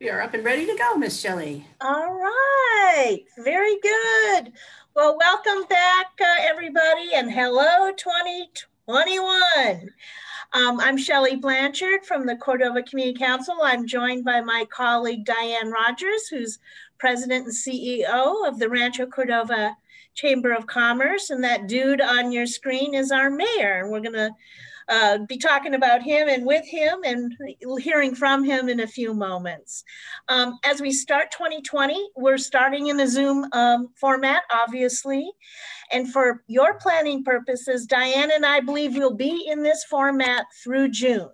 We are up and ready to go, Miss Shelley. All right, very good. Well, welcome back, everybody, and hello, 2021. I'm Shelley Blanchard from the Cordova Community Council. I'm joined by my colleague, Diane Rogers, who's President and CEO of the Rancho Cordova Chamber of Commerce. And that dude on your screen is our mayor. And we're going to be talking about him and with him and hearing from him in a few moments. As we start 2020, we're starting in a Zoom format, obviously. And for your planning purposes, Diane and I believe we'll be in this format through June.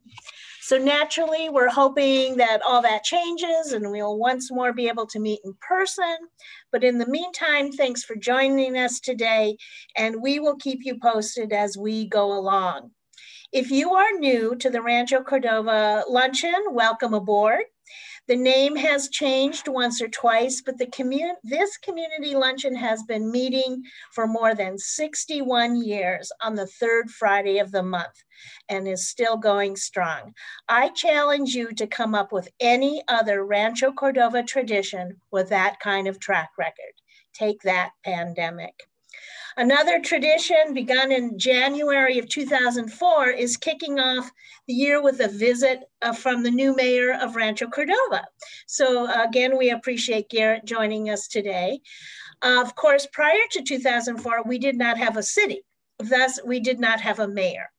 So naturally, we're hoping that all that changes and we'll once more be able to meet in person. But in the meantime, thanks for joining us today, and we will keep you posted as we go along. If you are new to the Rancho Cordova Luncheon, welcome aboard. The name has changed once or twice, but this community luncheon has been meeting for more than 61 years on the third Friday of the month and is still going strong. I challenge you to come up with any other Rancho Cordova tradition with that kind of track record. Take that, pandemic. Another tradition begun in January of 2004 is kicking off the year with a visit from the new mayor of Rancho Cordova. So again, we appreciate Garrett joining us today. Of course, prior to 2004, we did not have a city. Thus, we did not have a mayor.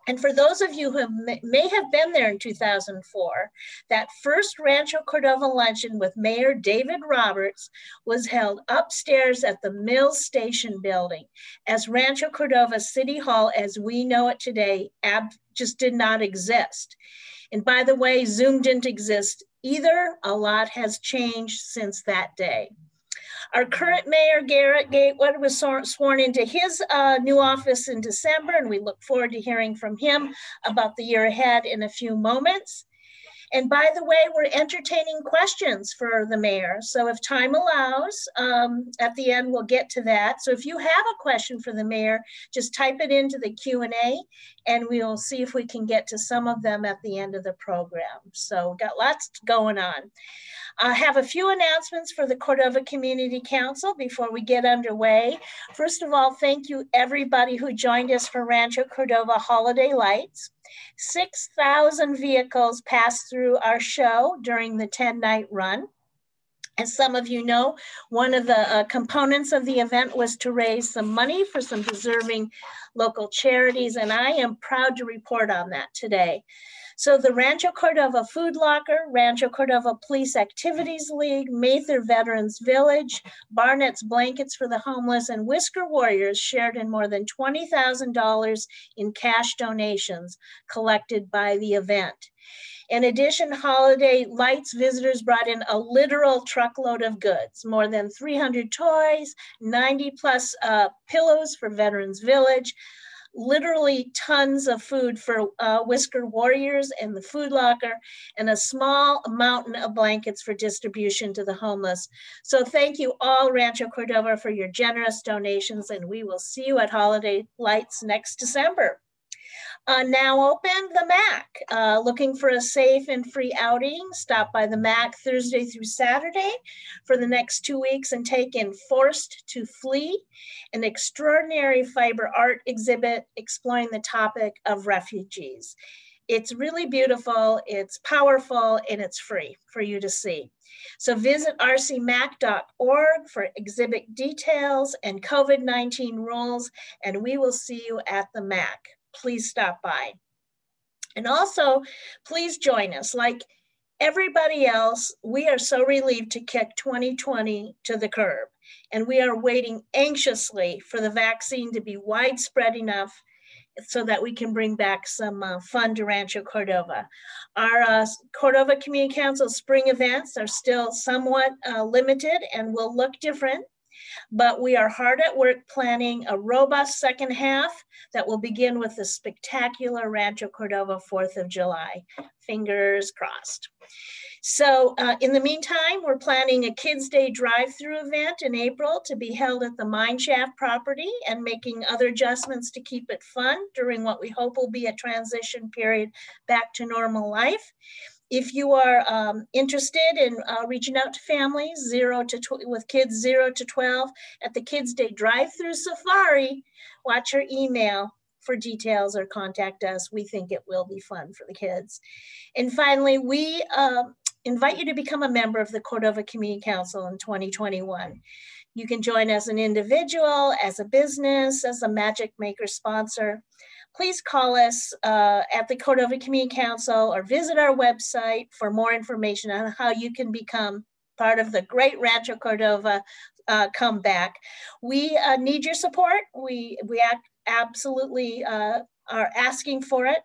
And for those of you who may have been there in 2004, that first Rancho Cordova luncheon with Mayor David Roberts was held upstairs at the Mills Station building, as Rancho Cordova City Hall, as we know it today, just did not exist. And by the way, Zoom didn't exist either. A lot has changed since that day. Our current mayor, Garrett Gatewood, was sworn into his new office in December, and we look forward to hearing from him about the year ahead in a few moments. And by the way, we're entertaining questions for the mayor. So if time allows, at the end, we'll get to that. So if you have a question for the mayor, just type it into the Q&A and we'll see if we can get to some of them at the end of the program. So got lots going on. I have a few announcements for the Cordova Community Council before we get underway. First of all, thank you everybody who joined us for Rancho Cordova Holiday Lights. 6,000 vehicles passed through our show during the 10-night run. As some of you know, one of the components of the event was to raise some money for some deserving local charities, and I am proud to report on that today. So the Rancho Cordova Food Locker, Rancho Cordova Police Activities League, Mather Veterans Village, Barnett's Blankets for the Homeless, and Whisker Warriors shared in more than $20,000 in cash donations collected by the event. In addition, Holiday Lights visitors brought in a literal truckload of goods, more than 300 toys, 90 plus pillows for Veterans Village, literally tons of food for Whisker Warriors and the Food Locker, and a small mountain of blankets for distribution to the homeless. So thank you all, Rancho Cordova, for your generous donations, and we will see you at Holiday Lights next December. Now open the MAC. Looking for a safe and free outing? Stop by the MAC Thursday through Saturday for the next 2 weeks and take in Forced to Flee, an extraordinary fiber art exhibit exploring the topic of refugees. It's really beautiful, it's powerful, and it's free for you to see. So visit rcmac.org for exhibit details and COVID-19 rules, and we will see you at the MAC. Please stop by. And also, please join us. Like everybody else, we are so relieved to kick 2020 to the curb. And we are waiting anxiously for the vaccine to be widespread enough so that we can bring back some fun to Rancho Cordova. Our Cordova Community Council spring events are still somewhat limited and will look different. But we are hard at work planning a robust second half that will begin with the spectacular Rancho Cordova 4th of July. Fingers crossed. So in the meantime, we're planning a Kids Day drive-through event in April to be held at the Mineshaft property and making other adjustments to keep it fun during what we hope will be a transition period back to normal life. If you are interested in reaching out to families with kids 0 to 12 at the Kids Day Drive-Through Safari, watch your email for details or contact us. We think it will be fun for the kids. And finally, we invite you to become a member of the Cordova Community Council in 2021. You can join as an individual, as a business, as a Magic Maker sponsor. Please call us at the Cordova Community Council or visit our website for more information on how you can become part of the great Rancho Cordova comeback. We need your support. We absolutely are asking for it,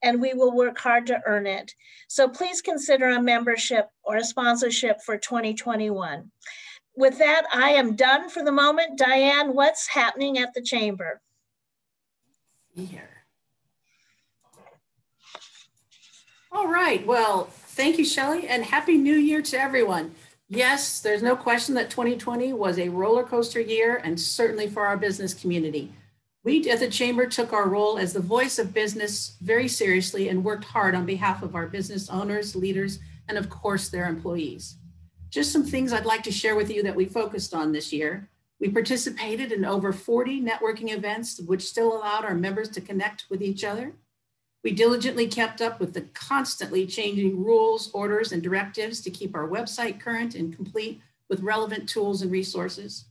and we will work hard to earn it. So please consider a membership or a sponsorship for 2021. With that, I am done for the moment. Diane, what's happening at the Chamber? Here. All right, well, thank you, Shelley, and Happy New Year to everyone. Yes, there's no question that 2020 was a roller coaster year, and certainly for our business community. We at the Chamber took our role as the voice of business very seriously and worked hard on behalf of our business owners, leaders, and of course, their employees. Just some things I'd like to share with you that we focused on this year. We participated in over 40 networking events, which still allowed our members to connect with each other. We diligently kept up with the constantly changing rules, orders, and directives to keep our website current and complete with relevant tools and resources.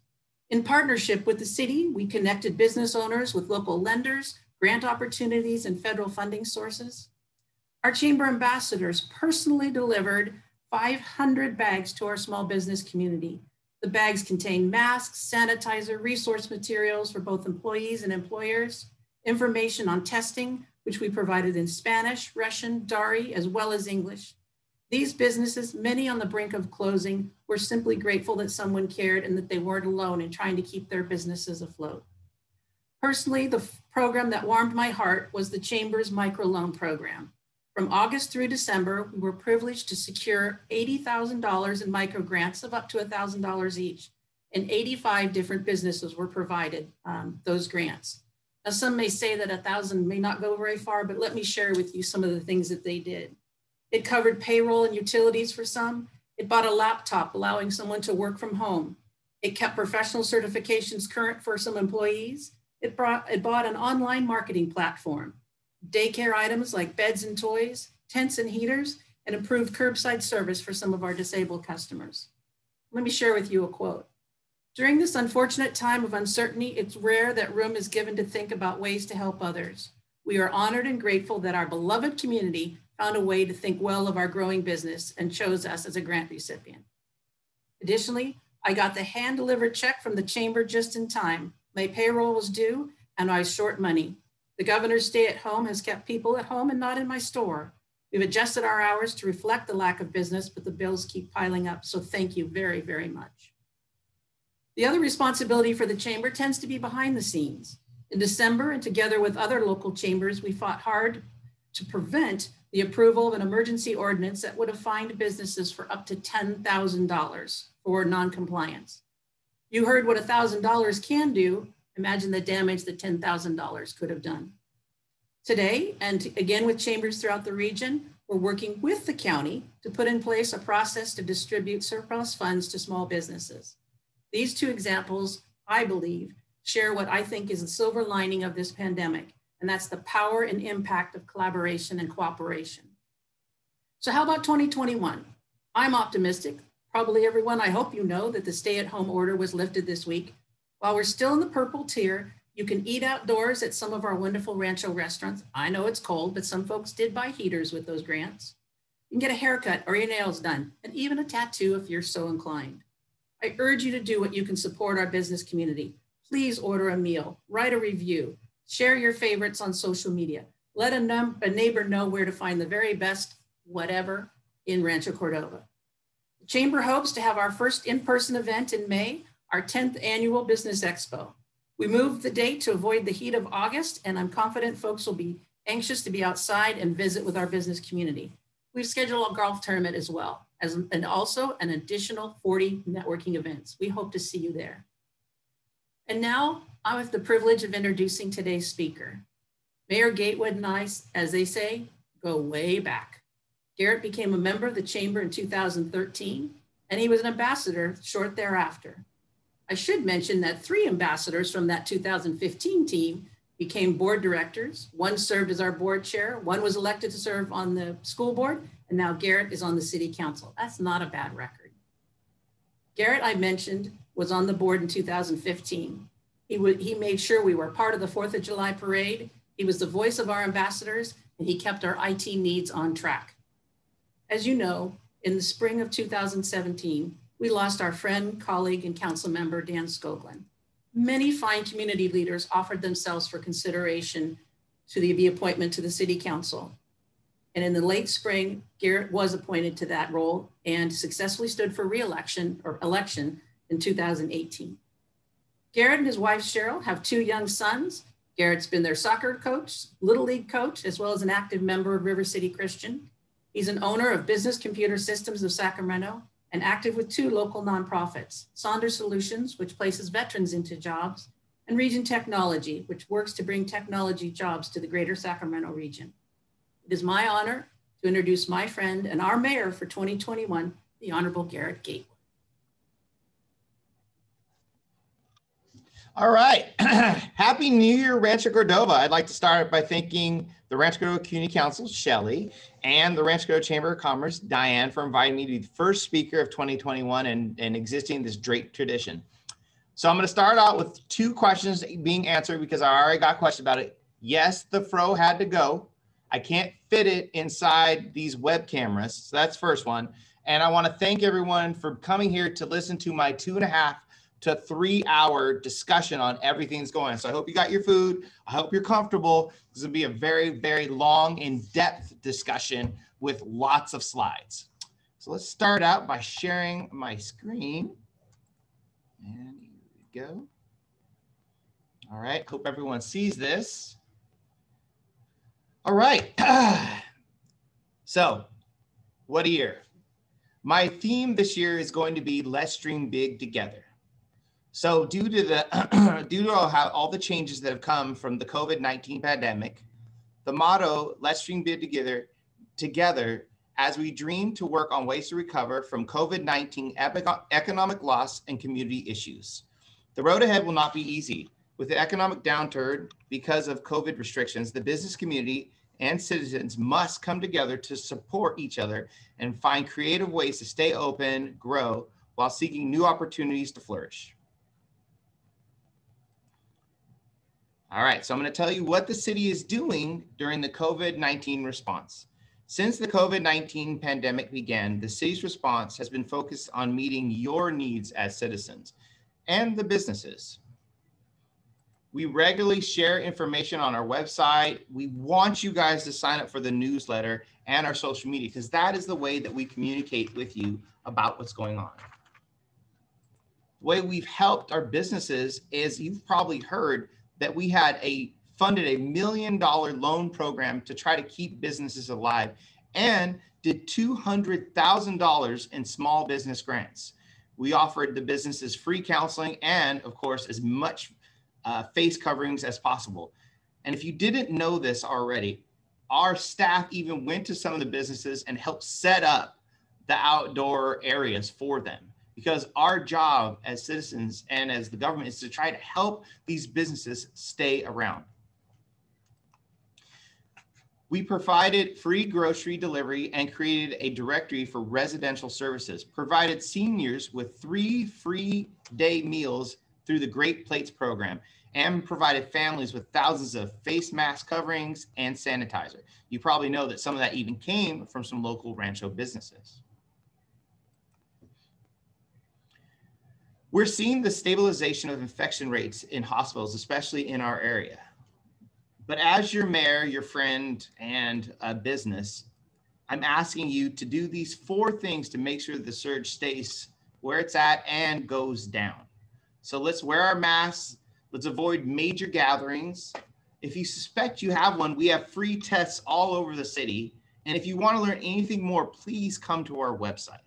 In partnership with the city, we connected business owners with local lenders, grant opportunities, and federal funding sources. Our Chamber ambassadors personally delivered 500 bags to our small business community. The bags contain masks, sanitizer, resource materials for both employees and employers, information on testing, which we provided in Spanish, Russian, Dari, as well as English. These businesses, many on the brink of closing, were simply grateful that someone cared and that they weren't alone in trying to keep their businesses afloat. Personally, the program that warmed my heart was the Chamber's microloan program. From August through December, we were privileged to secure $80,000 in micro grants of up to $1,000 each, and 85 different businesses were provided those grants. Now, some may say that 1,000 may not go very far, but let me share with you some of the things that they did. It covered payroll and utilities for some. It bought a laptop, allowing someone to work from home. It kept professional certifications current for some employees. It bought an online marketing platform, daycare items like beds and toys, tents and heaters, and improved curbside service for some of our disabled customers. Let me share with you a quote. During this unfortunate time of uncertainty, it's rare that room is given to think about ways to help others. We are honored and grateful that our beloved community found a way to think well of our growing business and chose us as a grant recipient. Additionally, I got the hand-delivered check from the Chamber just in time. My payroll was due and I was short money. The governor's stay at home has kept people at home and not in my store. We've adjusted our hours to reflect the lack of business, but the bills keep piling up. So thank you very, very much. The other responsibility for the Chamber tends to be behind the scenes. In December, and together with other local chambers, we fought hard to prevent the approval of an emergency ordinance that would have fined businesses for up to $10,000 for non-compliance. You heard what $1,000 can do. Imagine the damage that $10,000 could have done. Today, and again with chambers throughout the region, we're working with the county to put in place a process to distribute surplus funds to small businesses. These two examples, I believe, share what I think is the silver lining of this pandemic, and that's the power and impact of collaboration and cooperation. So how about 2021? I'm optimistic. Probably everyone, I hope you know that the stay-at-home order was lifted this week. While we're still in the purple tier, you can eat outdoors at some of our wonderful Rancho restaurants. I know it's cold, but some folks did buy heaters with those grants. You can get a haircut or your nails done, and even a tattoo if you're so inclined. I urge you to do what you can support our business community. Please order a meal, write a review, share your favorites on social media. Let a neighbor know where to find the very best whatever in Rancho Cordova. The Chamber hopes to have our first in-person event in May, our 10th annual Business Expo. We moved the date to avoid the heat of August, and I'm confident folks will be anxious to be outside and visit with our business community. We've scheduled a golf tournament as well, and also an additional 40 networking events. We hope to see you there. And now I have the privilege of introducing today's speaker. Mayor Gatewood and I, as they say, go way back. Garrett became a member of the Chamber in 2013, and he was an ambassador short thereafter. I should mention that 3 ambassadors from that 2015 team became board directors. One served as our board chair, one was elected to serve on the school board, and now Garrett is on the city council. That's not a bad record. Garrett, I mentioned, was on the board in 2015. He made sure we were part of the 4th of July parade. He was the voice of our ambassadors, and he kept our IT needs on track. As you know, in the spring of 2017, we lost our friend, colleague, and council member, Dan Skoglund. Many fine community leaders offered themselves for consideration to the appointment to the city council. And in the late spring, Garrett was appointed to that role and successfully stood for re-election or election in 2018. Garrett and his wife, Cheryl, have 2 young sons. Garrett's been their soccer coach, Little League coach, as well as an active member of River City Christian. He's an owner of Business Computer Systems of Sacramento and active with 2 local nonprofits, Saunders Solutions, which places veterans into jobs, and Region Technology, which works to bring technology jobs to the greater Sacramento region. It is my honor to introduce my friend and our mayor for 2021, the Honorable Garrett Gatewood. All right. Happy New Year, Rancho Cordova. I'd like to start by thanking the Rancho Cordova Community Council, Shelley, and the Rancho Cordova Chamber of Commerce, Diane, for inviting me to be the first speaker of 2021 and existing this great tradition. So I'm going to start out with 2 questions being answered because I already got a question about it. Yes, the fro had to go. I can't fit it inside these web cameras. So that's first one. And I want to thank everyone for coming here to listen to my 2.5 to 3 hour discussion on everything that's going on. So I hope you got your food. I hope you're comfortable. This will be a very, very long, in-depth discussion with lots of slides. So let's start out by sharing my screen. And here we go. All right, hope everyone sees this. All right, so what a year. My theme this year is going to be Let's Dream Big Together. So due to all the changes that have come from the COVID-19 pandemic, the motto, Let's Dream Big Together, as we dream to work on ways to recover from COVID-19 economic loss and community issues. The road ahead will not be easy. With the economic downturn because of COVID restrictions, the business community and citizens must come together to support each other and find creative ways to stay open, grow, while seeking new opportunities to flourish. All right, so I'm going to tell you what the city is doing during the COVID-19 response. Since the COVID-19 pandemic began, the city's response has been focused on meeting your needs as citizens and the businesses. We regularly share information on our website. We want you guys to sign up for the newsletter and our social media because that is the way that we communicate with you about what's going on. The way we've helped our businesses is you've probably heard that we had funded a $1 million loan program to try to keep businesses alive and did $200,000 in small business grants. We offered the businesses free counseling and, of course, as much face coverings as possible. And if you didn't know this already, our staff even went to some of the businesses and helped set up the outdoor areas for them. Because our job as citizens and as the government is to try to help these businesses stay around. We provided free grocery delivery and created a directory for residential services, provided seniors with 3 free day meals through the Great Plates program, and provided families with thousands of face mask coverings and sanitizer. You probably know that some of that even came from some local Rancho businesses. We're seeing the stabilization of infection rates in hospitals, especially in our area. But as your mayor, your friend, and a business, I'm asking you to do these 4 things to make sure the surge stays where it's at and goes down. So let's wear our masks. Let's avoid major gatherings. If you suspect you have one, we have free tests all over the city. And if you want to learn anything more, please come to our website.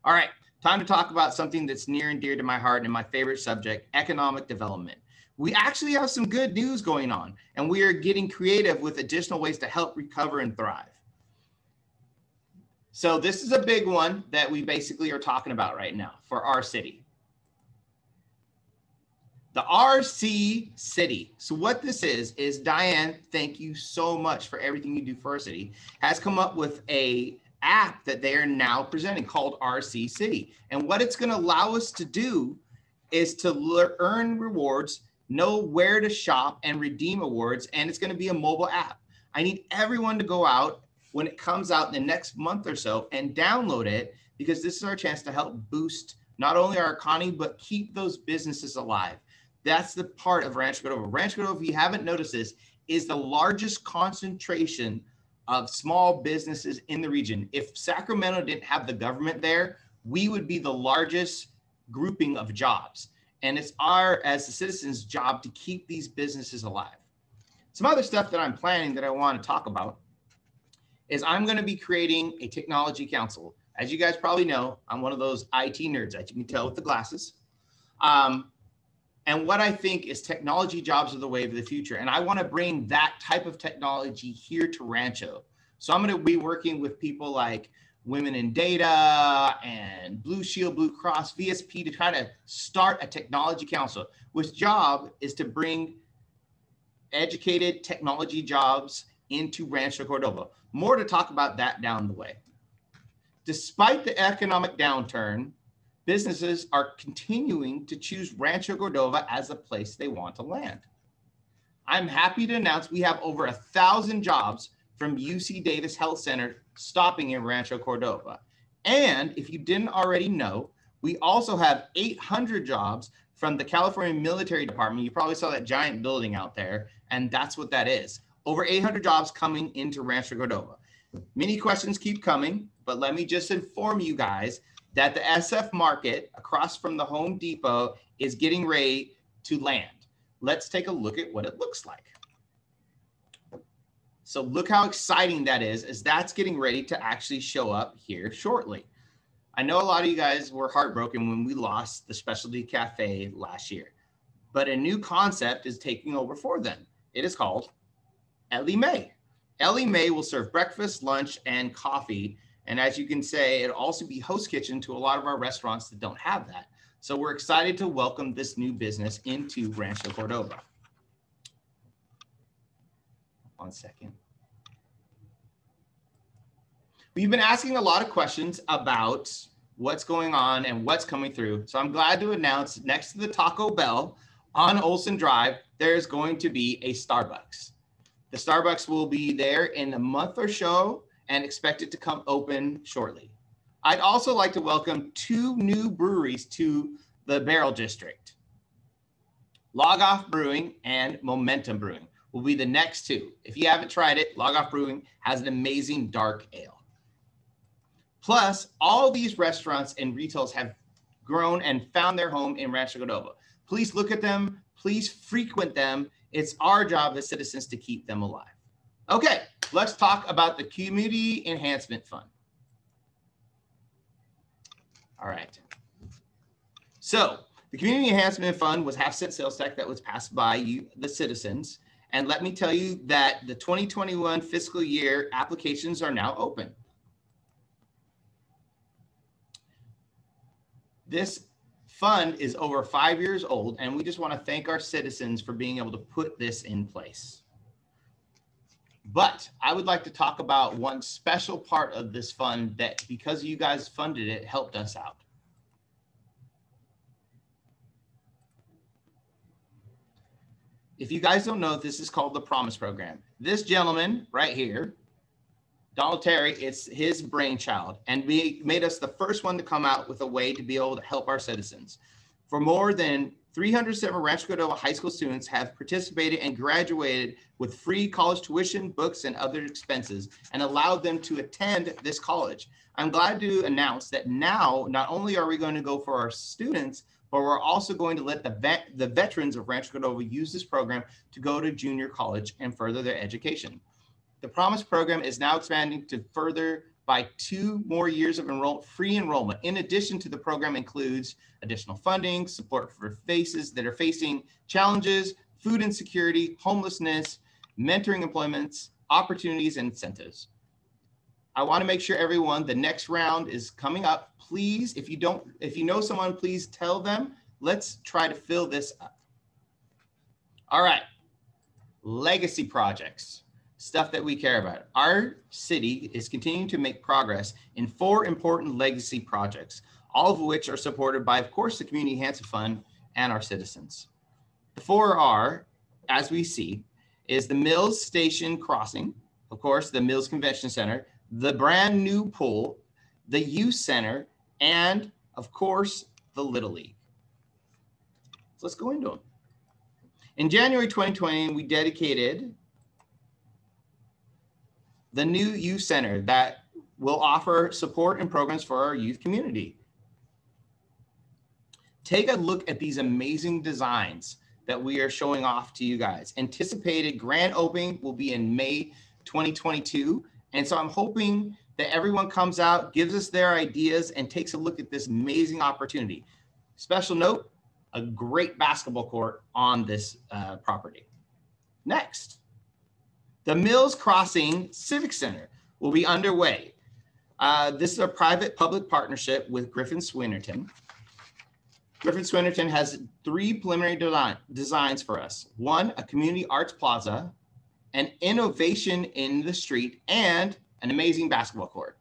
All right. Time to talk about something that's near and dear to my heart and my favorite subject, economic development. We actually have some good news going on, and we are getting creative with additional ways to help recover and thrive. So this is a big one that we basically are talking about right now for our city. The RC City. So what this is Diane, thank you so much for everything you do for our city, has come up with a app that they are now presenting called RC City. And what it's going to allow us to do is to earn rewards, know where to shop and redeem awards. And it's going to be a mobile app. I need everyone to go out when it comes out in the next month or so and download it, because this is our chance to help boost not only our economy, but keep those businesses alive. That's the part of Rancho Cordova. Rancho Cordova, if you haven't noticed this, is the largest concentration of small businesses in the region. If Sacramento didn't have the government there, we would be the largest grouping of jobs. And it's our, as the citizens' job to keep these businesses alive. Some other stuff that I'm planning that I want to talk about is I'm going to be creating a technology council. As you guys probably know, I'm one of those IT nerds that you can tell with the glasses. And what I think is technology jobs are the wave of the future. And I want to bring that type of technology here to Rancho. So I'm going to be working with people like Women in Data and Blue Shield, Blue Cross, VSP to try to start a technology council, which job is to bring educated technology jobs into Rancho Cordova. More to talk about that down the way. Despite the economic downturn, businesses are continuing to choose Rancho Cordova as a place they want to land. I'm happy to announce we have over 1,000 jobs from UC Davis Health Center stopping in Rancho Cordova. And if you didn't already know, we also have 800 jobs from the California Military Department. You probably saw that giant building out there, and that's what that is. Over 800 jobs coming into Rancho Cordova. Many questions keep coming, but let me just inform you guys that the SF market across from the Home Depot is getting ready to land. Let's take a look at what it looks like. So look how exciting that is, as that's getting ready to actually show up here shortly. I know a lot of you guys were heartbroken when we lost the Specialty Cafe last year, but a new concept is taking over for them. It is called Ellie Mae. Ellie Mae will serve breakfast, lunch, and coffee. And as you can say, it'll also be host kitchen to a lot of our restaurants that don't have that. So we're excited to welcome this new business into Rancho Cordova. 1 second. We've been asking a lot of questions about what's going on and what's coming through. So I'm glad to announce next to the Taco Bell on Olson Drive, there's going to be a Starbucks. The Starbucks will be there in a month or so and expected to come open shortly. I'd also like to welcome 2 new breweries to the Barrel District. Log Off Brewing and Momentum Brewing will be the next 2. If you haven't tried it, Log Off Brewing has an amazing dark ale. Plus, all these restaurants and retails have grown and found their home in Rancho Cordova. Please look at them, please frequent them. It's our job as citizens to keep them alive. Okay, let's talk about the Community Enhancement Fund. All right. So the Community Enhancement Fund was half-cent sales tax that was passed by you, the citizens. And let me tell you that the 2021 fiscal year applications are now open. This fund is over 5 years old, and we just want to thank our citizens for being able to put this in place. But I would like to talk about one special part of this fund that, because you guys funded it, helped us out. If you guys don't know, this is called the Promise Program. This gentleman right here, Donald Terry, it's his brainchild, and we made us the first one to come out with a way to be able to help our citizens. For more than 307 Rancho Cordova high school students have participated and graduated with free college tuition, books, and other expenses, and allowed them to attend this college. I'm glad to announce that now, not only are we going to go for our students, but we're also going to let the veterans of Rancho Cordova use this program to go to junior college and further their education. The Promise Program is now expanding to further by 2 more years of free enrollment. In addition to, the program includes additional funding, support for faces that are facing challenges, food insecurity, homelessness, mentoring employments, opportunities, and incentives. I want to make sure everyone, the next round is coming up. Please, if you know someone, please tell them. Let's try to fill this up. All right, legacy projects, stuff that we care about. Our city is continuing to make progress in 4 important legacy projects, all of which are supported by, of course, the Community Enhancement Fund and our citizens. The 4 are, as we see, is the Mills Station Crossing, of course, the Mills Convention Center, the brand new pool, the youth center, and of course, the Little League. So let's go into them. In January 2020, we dedicated the new youth center that will offer support and programs for our youth community. Take a look at these amazing designs that we are showing off to you guys. Anticipated grand opening will be in May 2022. And so I'm hoping that everyone comes out, gives us their ideas, and takes a look at this amazing opportunity. Special note, a great basketball court on this property. Next, the Mills Crossing Civic Center will be underway. This is a private-public partnership with Griffin Swinnerton. Griffin Swinnerton has 3 preliminary designs for us. 1, a community arts plaza, an innovation in the street, and an amazing basketball court.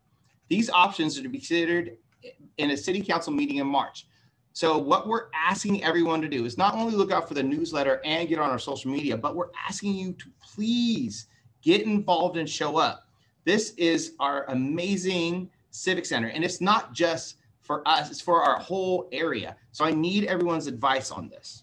These options are to be considered in a city council meeting in March. So what we're asking everyone to do is not only look out for the newsletter and get on our social media, but we're asking you to please get involved and show up. This is our amazing civic center, and it's not just for us, it's for our whole area. So I need everyone's advice on this.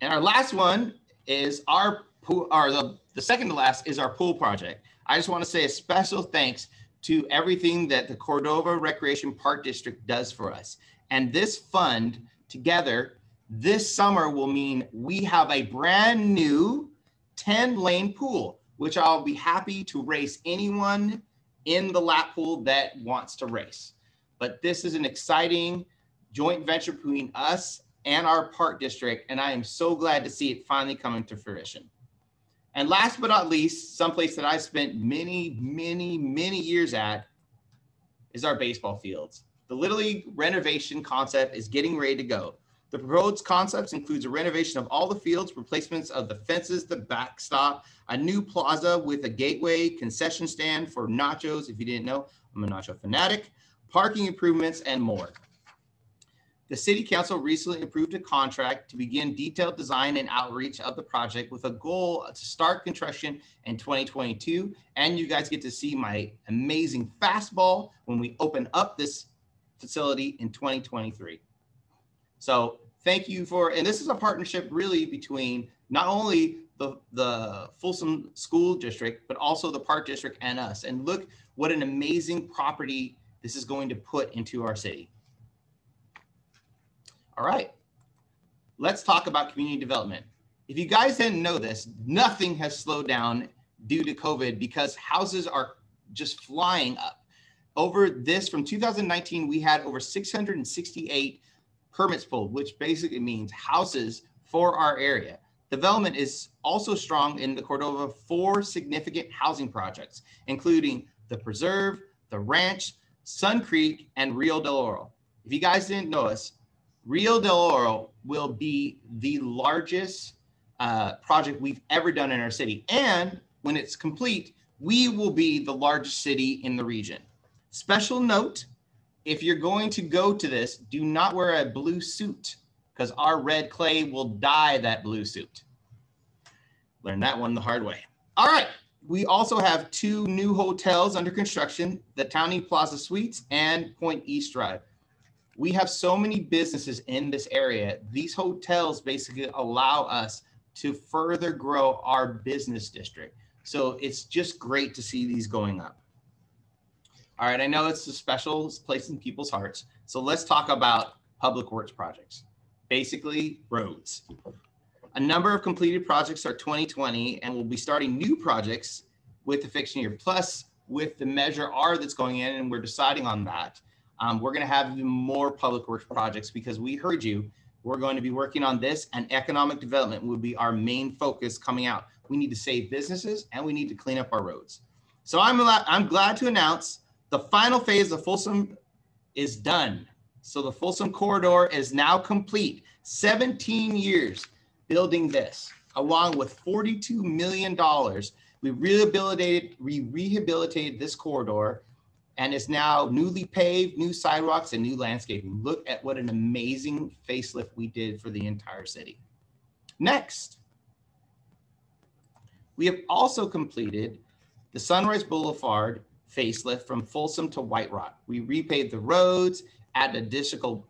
And our last one is our pool, or the second to last is our pool project. I just want to say a special thanks to everything that the Cordova Recreation Park District does for us. And this fund together this summer will mean we have a brand new 10-lane pool, which I'll be happy to race anyone in the lap pool that wants to race. But this is an exciting joint venture between us and our park district, and I am so glad to see it finally coming to fruition. And last but not least, someplace that I've spent many, many, many years at is our baseball fields. The Little League renovation concept is getting ready to go. The proposed concepts includes a renovation of all the fields, replacements of the fences, the backstop, a new plaza with a gateway, concession stand for nachos. If you didn't know, I'm a nacho fanatic, parking improvements, and more. The City Council recently approved a contract to begin detailed design and outreach of the project with a goal to start construction in 2022. And you guys get to see my amazing fastball when we open up this facility in 2023. So thank you for, and this is a partnership really between not only the Folsom School District, but also the Park District and us. And look what an amazing property this is going to put into our city. All right, let's talk about community development. If you guys didn't know this, nothing has slowed down due to COVID because houses are just flying up. Over this, from 2019, we had over 668 permits pulled, which basically means houses for our area. Development is also strong in the Cordova 4 significant housing projects, including the Preserve, the Ranch, Sun Creek, and Rio del Oro. If you guys didn't know us, Rio del Oro will be the largest project we've ever done in our city. And when it's complete, we will be the largest city in the region. Special note, if you're going to go to this, do not wear a blue suit because our red clay will dye that blue suit. Learned that one the hard way. All right, we also have 2 new hotels under construction, the Townie Plaza Suites and Point East Drive. We have so many businesses in this area. These hotels basically allow us to further grow our business district. So it's just great to see these going up. All right, I know it's a special place in people's hearts. So let's talk about public works projects, basically roads. A number of completed projects are 2020, and we'll be starting new projects with the fiction year. Plus, with the Measure R that's going in, and we're deciding on that, we're going to have even more public works projects because we heard you. We're going to be working on this, and economic development will be our main focus coming out. We need to save businesses and we need to clean up our roads. So I'm glad to announce the final phase of Folsom is done. So the Folsom corridor is now complete. 17 years building this, along with $42 million. We rehabilitated this corridor, and it's now newly paved, new sidewalks, and new landscaping. Look at what an amazing facelift we did for the entire city. Next, we have also completed the Sunrise Boulevard facelift from Folsom to White Rock. We repaved the roads, added additional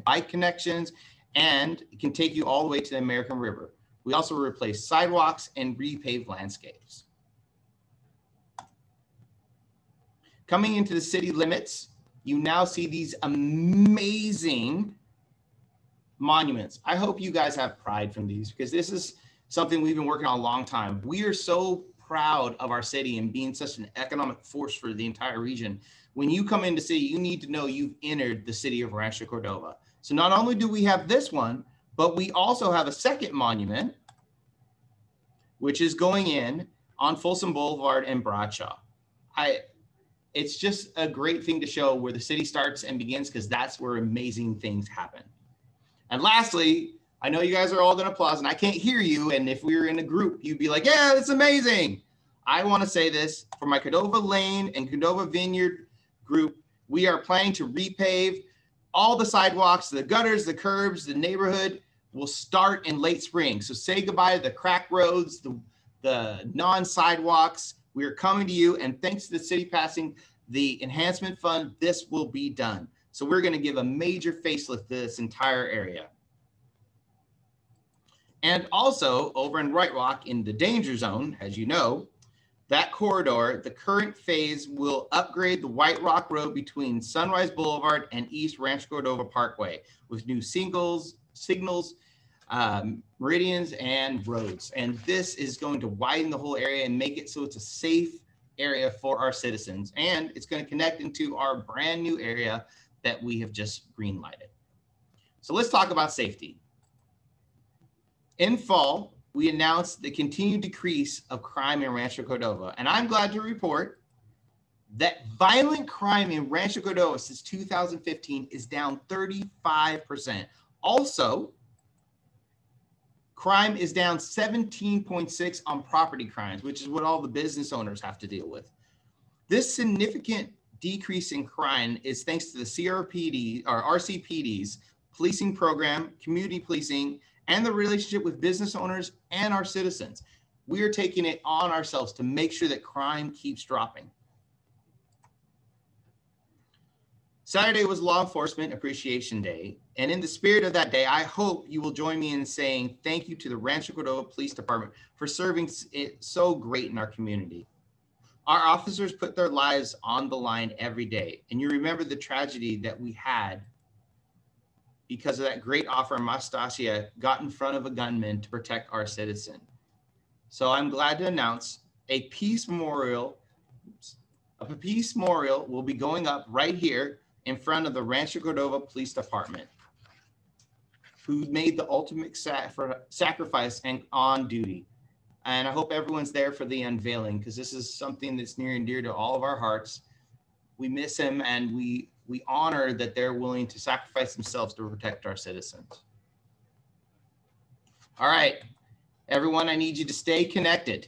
bike connections, and it can take you all the way to the American River. We also replaced sidewalks and repaved landscapes. Coming into the city limits, you now see these amazing monuments. I hope you guys have pride from these, because this is something we've been working on a long time. We are so proud of our city and being such an economic force for the entire region. When you come into city, you need to know you've entered the city of Rancho Cordova. So not only do we have this one, but we also have a second monument, which is going in on Folsom Boulevard and Bradshaw. It's just a great thing to show where the city starts and begins, because that's where amazing things happen. And lastly, I know you guys are all going to applaud, and I can't hear you. And if we were in a group, you'd be like, yeah, that's amazing. I want to say this for my Cordova Lane and Cordova Vineyard group. We are planning to repave all the sidewalks, the gutters, the curbs. The neighborhood will start in late spring. So say goodbye to the crack roads, the non-sidewalks. We are coming to you. And thanks to the city passing the enhancement fund, this will be done. So we're going to give a major facelift to this entire area. And also over in White Rock in the danger zone, as you know, that corridor, the current phase will upgrade the White Rock Road between Sunrise Boulevard and East Rancho Cordova Parkway with new signals, meridians, and roads. And this is going to widen the whole area and make it so it's a safe area for our citizens. And it's going to connect into our brand new area that we have just green lighted. So let's talk about safety. In fall, we announced the continued decrease of crime in Rancho Cordova. And I'm glad to report that violent crime in Rancho Cordova since 2015 is down 35%. Also, crime is down 17.6 on property crimes, which is what all the business owners have to deal with. This significant decrease in crime is thanks to the CRPD or RCPD's policing program, community policing, and the relationship with business owners and our citizens. We are taking it on ourselves to make sure that crime keeps dropping. Saturday was Law Enforcement Appreciation Day. And in the spirit of that day, I hope you will join me in saying thank you to the Rancho Cordova Police Department for serving it so great in our community. Our officers put their lives on the line every day. And you remember the tragedy that we had because of that great officer, Mastasia, got in front of a gunman to protect our citizen. So I'm glad to announce a peace memorial will be going up right here in front of the Rancho Cordova Police Department, who made the ultimate sacrifice and on duty. And I hope everyone's there for the unveiling, because this is something that's near and dear to all of our hearts. We miss him, and we honor that they're willing to sacrifice themselves to protect our citizens. All right, everyone, I need you to stay connected.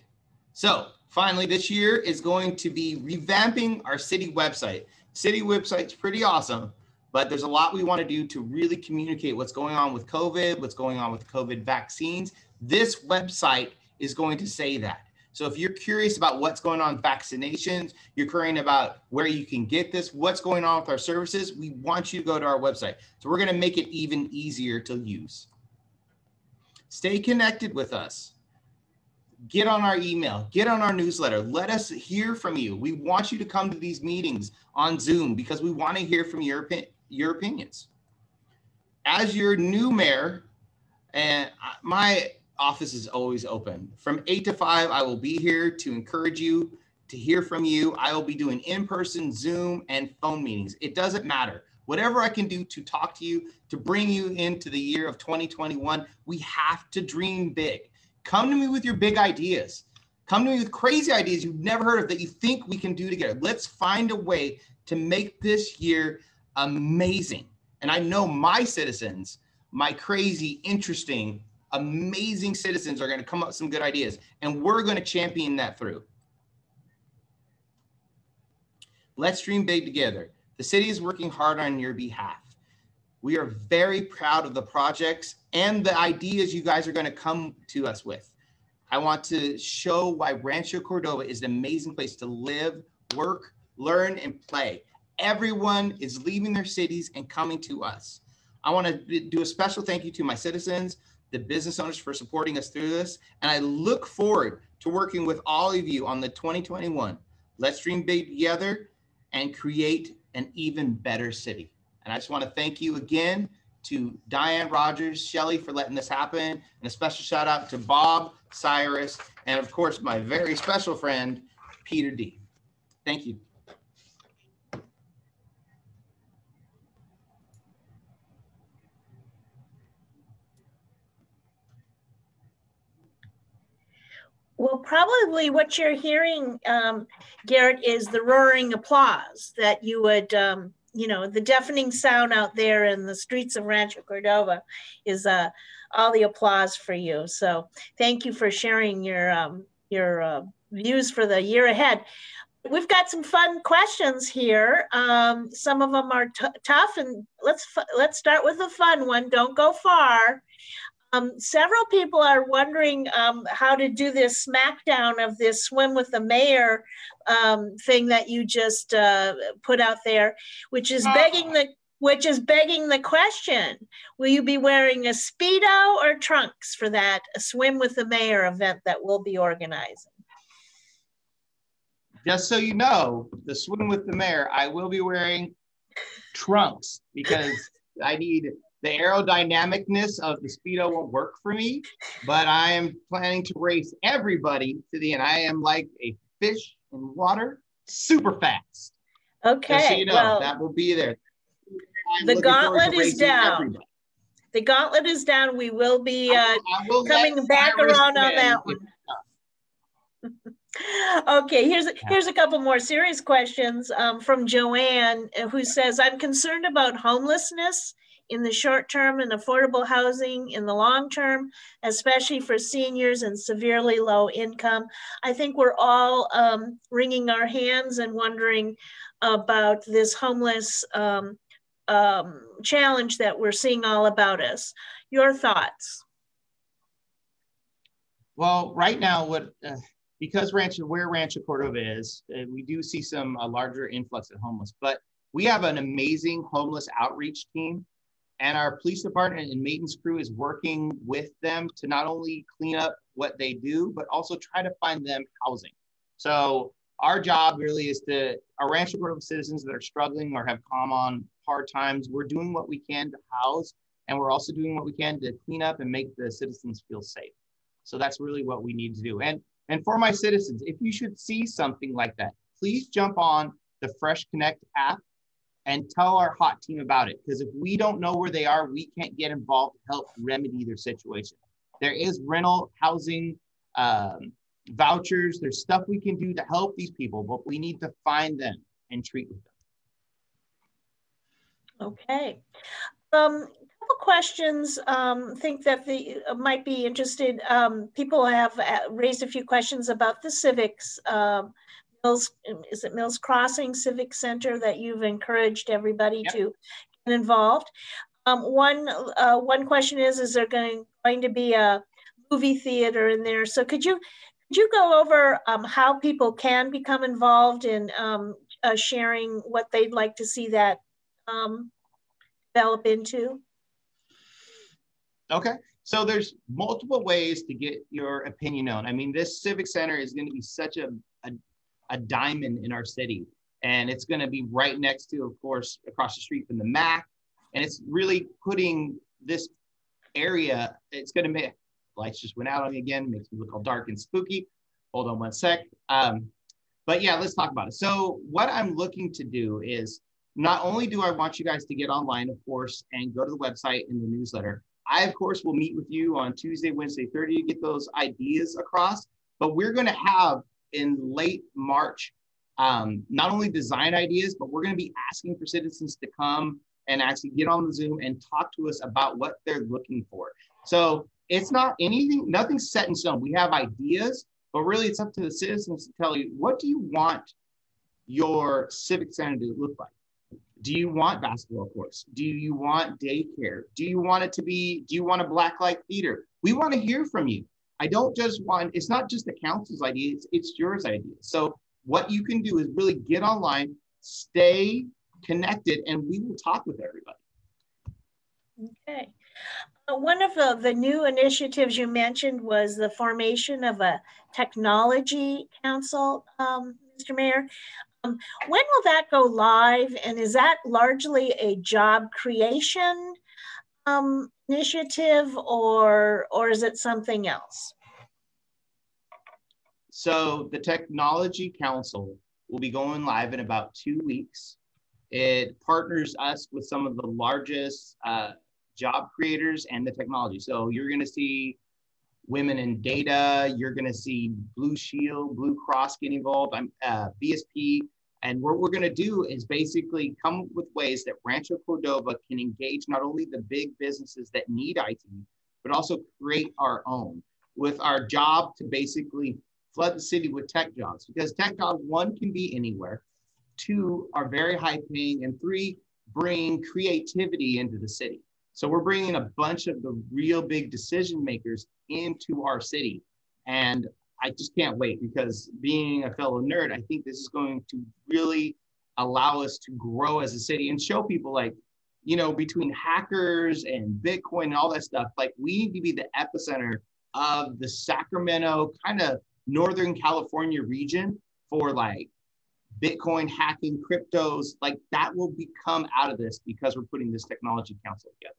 So finally, this year is going to be revamping our city website. City website's pretty awesome, but there's a lot we want to do to really communicate what's going on with COVID, what's going on with COVID vaccines. This website is going to say that. So if you're curious about what's going on with vaccinations, you're curious about where you can get this, what's going on with our services, we want you to go to our website. So we're going to make it even easier to use. Stay connected with us. Get on our email, get on our newsletter. Let us hear from you. We want you to come to these meetings on Zoom because we want to hear from your opinions. As your new mayor, and my office is always open. From 8 to 5, I will be here to encourage you, to hear from you. I will be doing in-person, Zoom, and phone meetings. It doesn't matter. Whatever I can do to talk to you, to bring you into the year of 2021, we have to dream big. Come to me with your big ideas. Come to me with crazy ideas you've never heard of that you think we can do together. Let's find a way to make this year amazing. And I know my citizens, my crazy, interesting, amazing citizens are going to come up with some good ideas, and we're going to champion that through. Let's dream big together. The city is working hard on your behalf. We are very proud of the projects and the ideas you guys are going to come to us with. I want to show why Rancho Cordova is an amazing place to live, work, learn, and play. Everyone is leaving their cities and coming to us. I want to do a special thank you to my citizens, the business owners for supporting us through this. And I look forward to working with all of you on the 2021. Let's dream big together and create an even better city. And I just want to thank you again to Diane, Rogers, Shelley for letting this happen. And a special shout out to Bob, Cyrus, and of course, my very special friend, Peter D. Thank you. Well, probably what you're hearing, Garrett, is the roaring applause that you would, the deafening sound out there in the streets of Rancho Cordova is all the applause for you. So thank you for sharing your views for the year ahead. We've got some fun questions here. Some of them are tough, and let's start with a fun one. Don't go far. Several people are wondering how to do this smackdown of this swim with the mayor thing that you just put out there, which is begging the question: will you be wearing a Speedo or trunks for that swim with the mayor event that we'll be organizing? Just so you know, the swim with the mayor, I will be wearing trunks because I need. The aerodynamicness of the Speedo won't work for me, but I am planning to race everybody to the end. I am like a fish in water, super fast. Okay, just so you know, well, that will be there. The gauntlet is down. Everybody. The gauntlet is down. We will be coming back around on that one. Okay, here's a couple more serious questions from Joanne, who says, I'm concerned about homelessness in the short term and affordable housing in the long term, especially for seniors and severely low income. I think we're all wringing our hands and wondering about this homeless challenge that we're seeing all about us. Your thoughts? Well, right now, because where Rancho Cordova is, we do see some larger influx of homeless, but we have an amazing homeless outreach team. And our police department and maintenance crew is working with them to not only clean up what they do, but also try to find them housing. So our job really is our Rancho Cordova citizens that are struggling or have come on hard times, we're doing what we can to house, and we're also doing what we can to clean up and make the citizens feel safe. So that's really what we need to do. And for my citizens, if you should see something like that, please jump on the Fresh Connect app and tell our hot team about it. Because if we don't know where they are, we can't get involved to help remedy their situation. There is rental housing, vouchers, there's stuff we can do to help these people, but we need to find them and treat with them. Okay. Couple questions, think that might be interested. People have raised a few questions about the civics, is it Mills Crossing Civic Center that you've encouraged everybody to get involved? One question is there going to be a movie theater in there? So could you go over how people can become involved in sharing what they'd like to see that develop into? Okay, so there's multiple ways to get your opinion known. I mean, this Civic Center is going to be such a diamond in our city. And it's going to be right next to, of course, across the street from the MAC. And it's really putting this area, it's going to make, lights just went out on me again, makes me look all dark and spooky. Hold on one sec. But yeah, let's talk about it. So what I'm looking to do is, not only do I want you guys to get online, of course, and go to the website and the newsletter, I, of course, will meet with you on Tuesday, Wednesday, Thursday to get those ideas across. But we're going to have in late March, not only design ideas, but we're going to be asking for citizens to come and actually get on the Zoom and talk to us about what they're looking for. So it's not anything, nothing's set in stone. We have ideas, but really it's up to the citizens to tell you, what do you want your civic center to look like? Do you want basketball courts? Do you want daycare? Do you want it to be, do you want a blacklight theater? We want to hear from you. I don't just want, it's not just the council's idea, it's yours idea. So what you can do is really get online, stay connected, and we will talk with everybody. Okay. One of the new initiatives you mentioned was the formation of a technology council, Mr. Mayor. When will that go live? And is that largely a job creation initiative, or is it something else? So the Technology Council will be going live in about 2 weeks. It partners us with some of the largest job creators and the technology. So you're going to see Women in Data, you're going to see Blue Shield, Blue Cross get involved, BSP. And what we're going to do is basically come up with ways that Rancho Cordova can engage not only the big businesses that need IT, but also create our own with our job to basically flood the city with tech jobs, because tech jobs, one, can be anywhere, two, are very high paying, and three, bring creativity into the city. So we're bringing a bunch of the real big decision makers into our city. And I just can't wait, because being a fellow nerd, I think this is going to really allow us to grow as a city and show people, like, you know, between hackers and Bitcoin and all that stuff, like, we need to be the epicenter of the Sacramento kind of Northern California region for like Bitcoin hacking, cryptos, like that will become out of this because we're putting this technology council together.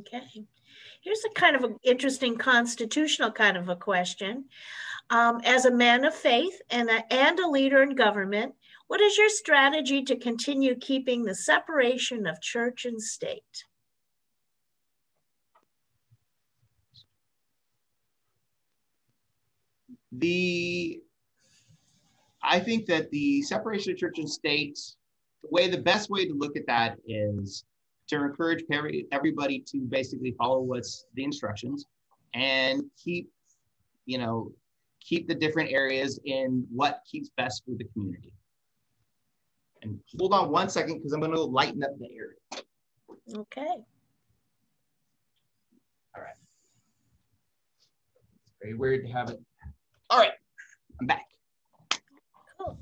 Okay. Here's a kind of an interesting constitutional kind of a question. As a man of faith and a leader in government, what is your strategy to continue keeping the separation of church and state? I think that the separation of church and state, the best way to look at that is to encourage everybody to basically follow what's the instructions and keep the different areas in what keeps best for the community. And hold on 1 second, because I'm going to lighten up the area. Okay. All right. It's very weird to have it. All right, I'm back. Cool.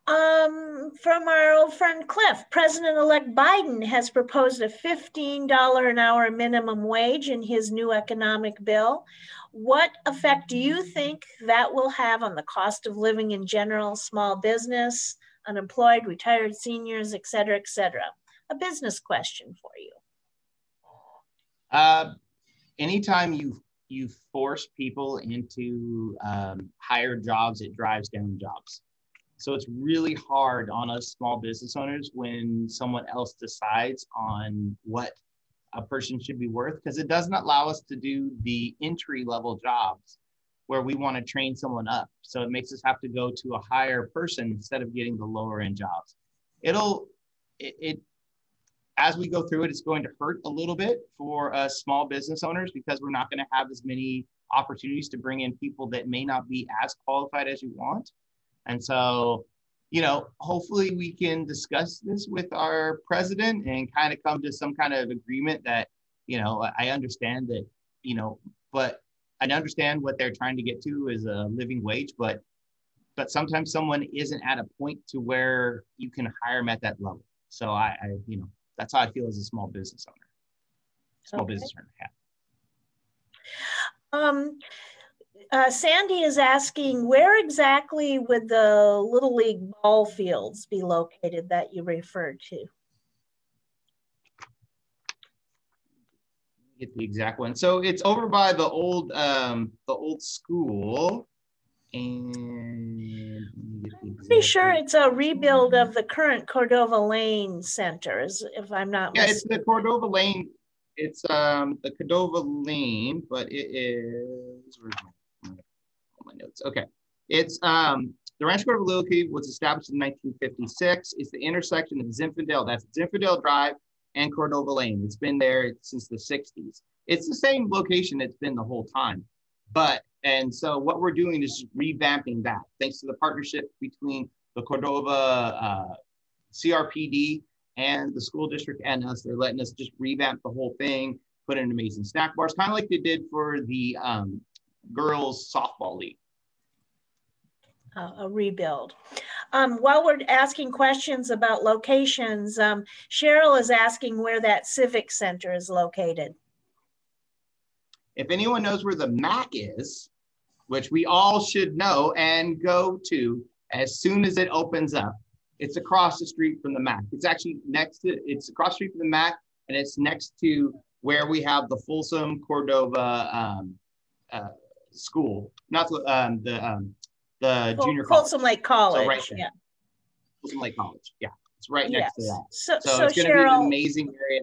From our old friend Cliff, President-elect Biden has proposed a $15 an hour minimum wage in his new economic bill. What effect do you think that will have on the cost of living in general, small business, unemployed, retired seniors, et cetera, et cetera? A business question for you. Anytime you force people into higher jobs, it drives down jobs. So it's really hard on us small business owners when someone else decides on what a person should be worth, because it doesn't allow us to do the entry level jobs where we want to train someone up. So it makes us have to go to a higher person instead of getting the lower end jobs. As we go through it, it's going to hurt a little bit for us small business owners, because we're not going to have as many opportunities to bring in people that may not be as qualified as you want. And so, hopefully we can discuss this with our president and kind of come to some kind of agreement that, I understand that, but I understand what they're trying to get to is a living wage, but sometimes someone isn't at a point to where you can hire them at that level. So I that's how I feel as a small business owner, business owner. Sandy is asking, where exactly would the Little League ball fields be located that you referred to? Get the exact one. So it's over by the old school, and I'm pretty sure it's a rebuild of the current Cordova Lane Center, if I'm not mistaken. Yeah, it's the Cordova Lane. It's the Cordova Lane, but it is, where's my notes? Okay. It's the Rancho Cordova locale was established in 1956. It's the intersection of Zinfandel, that's Zinfandel Drive and Cordova Lane. It's been there since the 60s. It's the same location it's been the whole time. And so what we're doing is revamping that thanks to the partnership between the Cordova CRPD and the school district and us. They're letting us just revamp the whole thing, put in amazing snack bars, kind of like they did for the girls softball league. A rebuild. While we're asking questions about locations, Cheryl is asking where that civic center is located. If anyone knows where the MAC is, which we all should know and go to as soon as it opens up, it's across the street from the MAC. It's actually it's across the street from the MAC, and it's next to where we have the Folsom Cordova school, not the junior college. Folsom Lake College. So right there. Yeah. Folsom Lake College. Yeah, it's right next to that. So it's going to be an amazing area.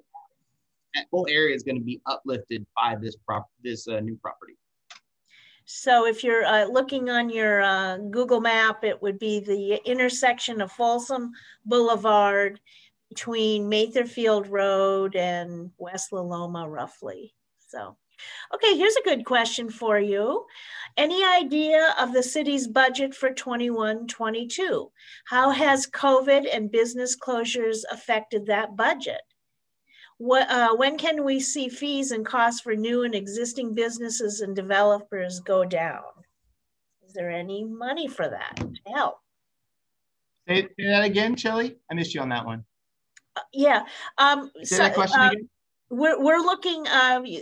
That whole area is going to be uplifted by this new property. So if you're looking on your Google map, it would be the intersection of Folsom Boulevard between Matherfield Road and West La Loma, roughly. So, okay, here's a good question for you. Any idea of the city's budget for 21-22? How has COVID and business closures affected that budget? When can we see fees and costs for new and existing businesses and developers go down? Is there any money for that to help? Say that again, Shelley. I missed you on that one. Yeah. Say that question again. We're looking,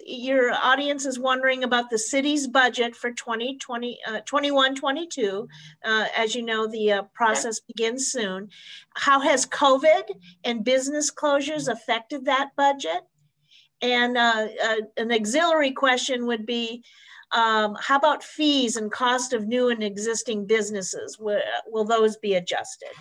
your audience is wondering about the city's budget for 21-22. As you know, the process begins soon. How has COVID and business closures affected that budget? And an auxiliary question would be, how about fees and cost of new and existing businesses? Will those be adjusted?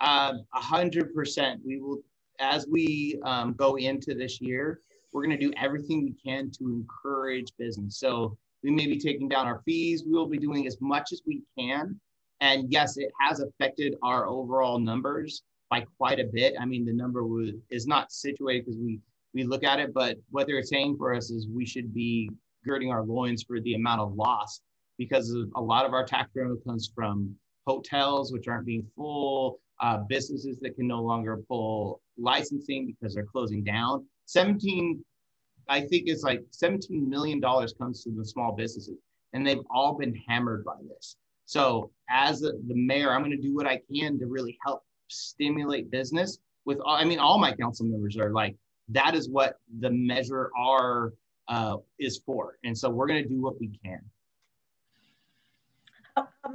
100%. We will. As we go into this year, we're going to do everything we can to encourage business. So we may be taking down our fees. We will be doing as much as we can. And yes, it has affected our overall numbers by quite a bit. I mean, the number is not situated because we look at it, but what they're saying for us is we should be girding our loins for the amount of loss because of a lot of our tax revenue comes from hotels, which aren't being full, businesses that can no longer pull licensing because they're closing down. I think it's like $17 million comes to the small businesses, and they've all been hammered by this. So as the mayor, I'm going to do what I can to really help stimulate business with all my council members are like, that is what the Measure R is for. And so we're going to do what we can.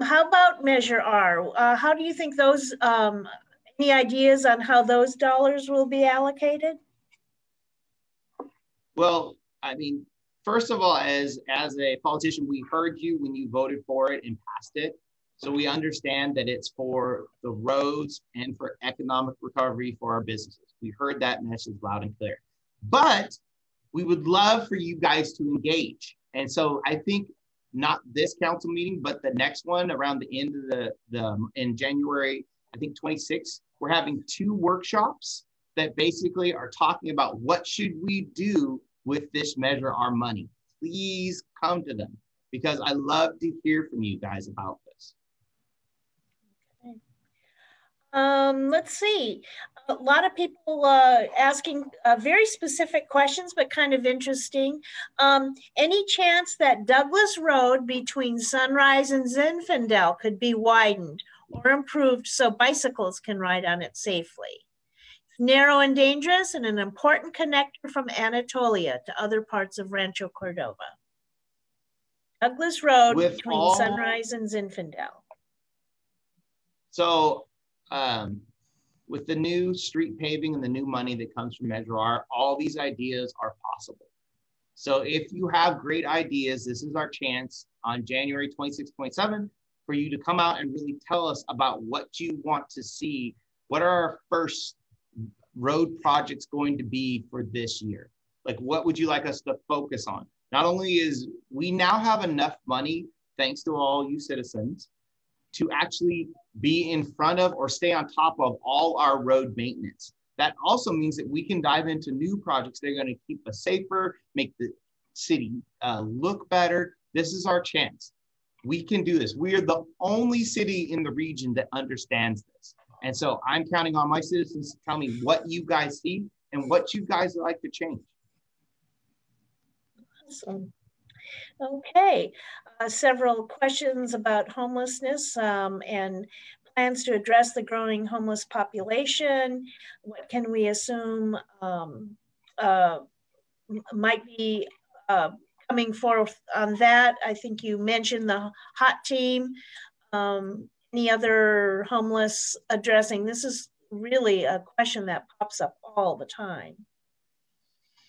How about Measure R? How do you think those, any ideas on how those dollars will be allocated? Well, I mean, first of all, as a politician, we heard you when you voted for it and passed it. So we understand that it's for the roads and for economic recovery for our businesses. We heard that message loud and clear. But we would love for you guys to engage. And so I think not this council meeting, but the next one around the end of in January, I think 26th, we're having 2 workshops that basically are talking about what should we do with this Measure R money. Please come to them because I love to hear from you guys about this. Okay. Let's see. A lot of people asking very specific questions, but kind of interesting. Any chance that Douglas Road between Sunrise and Zinfandel could be widened or improved so bicycles can ride on it safely? It's narrow and dangerous and an important connector from Anatolia to other parts of Rancho Cordova. Douglas Road between Sunrise and Zinfandel. So, with the new street paving and the new money that comes from Measure R, all these ideas are possible. So if you have great ideas, this is our chance on January 26th, for you to come out and really tell us about what you want to see. What are our first road projects going to be for this year? Like, what would you like us to focus on? Not only is we now have enough money, thanks to all you citizens, to actually be in front of or stay on top of all our road maintenance. That also means that we can dive into new projects that are going to keep us safer, make the city look better. This is our chance. We can do this. We are the only city in the region that understands this. And so I'm counting on my citizens to tell me what you guys see and what you guys would like to change. Awesome. Okay, several questions about homelessness and plans to address the growing homeless population. What can we assume might be coming forth on that? I think you mentioned the hot team. Any other homeless addressing? This is really a question that pops up all the time.